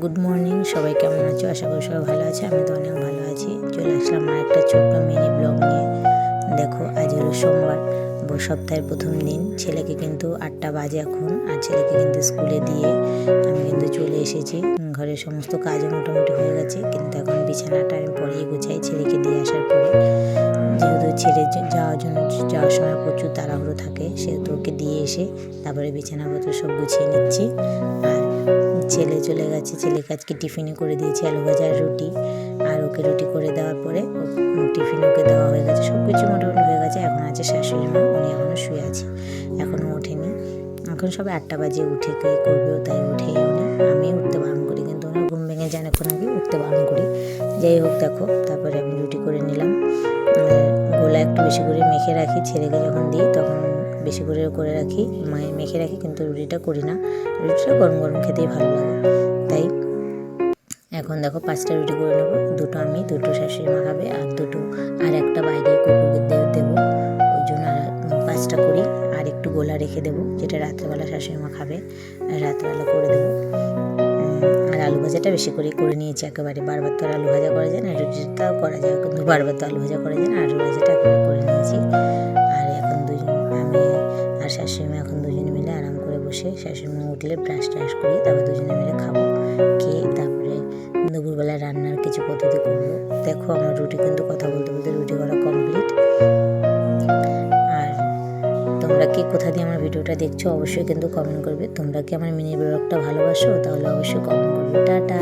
Good morning, সবাই কেমন আছো? আশা করি সবাই ভালো আছে। আমি তো অনেক ভালো আছি। চলে আসলাম আর একটা ছোট্ট মিনি ব্লগ নিয়ে। দেখো, আজ হলো সোমবার, সপ্তাহের প্রথম দিন। ছেলেকে কিন্তু 8টা বাজে এখন, আর ছেলেকে কিন্তু স্কুলে দিয়ে আমি কিন্তু চলে এসেছি। ঘরের সমস্ত কাজও মোটামুটি হয়ে গেছে, কিন্তু এখন বিছানাটা আমি পরেই গুছাই ছেলেকে দিয়ে আসার পরে। যেহেতু ছেলে যাওয়ার সময় প্রচুর তাড়াহুড়ো থাকে, সেহেতু ওকে দিয়ে এসে তারপরে বিছানাপত্র সব গুছিয়ে নিচ্ছি। আর ছেলে চলে গেছে, ছেলেকে আজকে টিফিনে করে দিয়েছি আলু ভাজা আর রুটি। আর ওকে রুটি করে দেওয়ার পরে টিফিন ওকে দেওয়া হয়ে গেছে, সব কিছু মোটামুটি হয়ে গেছে। এখন আছে শাশুড়ি মা, উনি এখনও শুয়ে আছে, এখনও ওঠেনি। এখন সবাই 8টা বাজে উঠে কে করবেও, তাই উঠেই আমি উঠতে বারণ করি, কিন্তু ওনার ঘুম ভেঙে যান, এখন আগে উঠতে বারণ করি। যাই হোক, দেখো, তারপরে আমি রুটি করে নিলাম। গোলা একটু বেশি করে মেখে রাখি, ছেলেকে যখন দিই তখন বেশি করে রাখি, মেখে রাখি, কিন্তু রুটিটা করি না। রুটিটা গরম গরম খেতেই ভালো লাগে। তাই এখন দেখো 5টা রুটি করে নেবো, 2টো আমি, 2টো শাশুড়ি মা খাবে, আর একটা বাইরে কুকুরকে দেবো। ওই জন্য 5টা করি। আর একটু গোলা রেখে দেবো, যেটা রাত্রেবেলা শাশুড়ি মা খাবে, রাত্রেবেলা করে দেবো। আর আলু ভাজাটা বেশি করে নিয়েছি একেবারে। বারবার তো আর আলু ভাজা করা যায় না, রুটিটাও করা যায়, কিন্তু বারবার তো আলু ভাজা করা যায় না। আলু ভাজাটা একেবারে করে নিয়েছি। আর এখন আমি আর শাশুড়ি মা এখন দুজনে মিলে আরাম করে বসে, শাশুড়ি মা উঠলে ব্রাশ ট্রাশ করি, তারপর দুজনে মিলে খাবো। খেয়ে তারপরে দুপুরবেলায় রান্নার কিছু পদ্ধতি করবো। দেখো, আমার রুটি কিন্তু কথা বলতে বলতে রুটি করা কমপ্লিট। আর তোমরা কি কোথা দিয়ে আমার ভিডিওটা দেখছো অবশ্যই কিন্তু কমেন্ট করবে। তোমরা কি আমার মিনি ব্লগটা ভালোবাসো? তাহলে অবশ্যই কমেন্ট করবে। টাটা।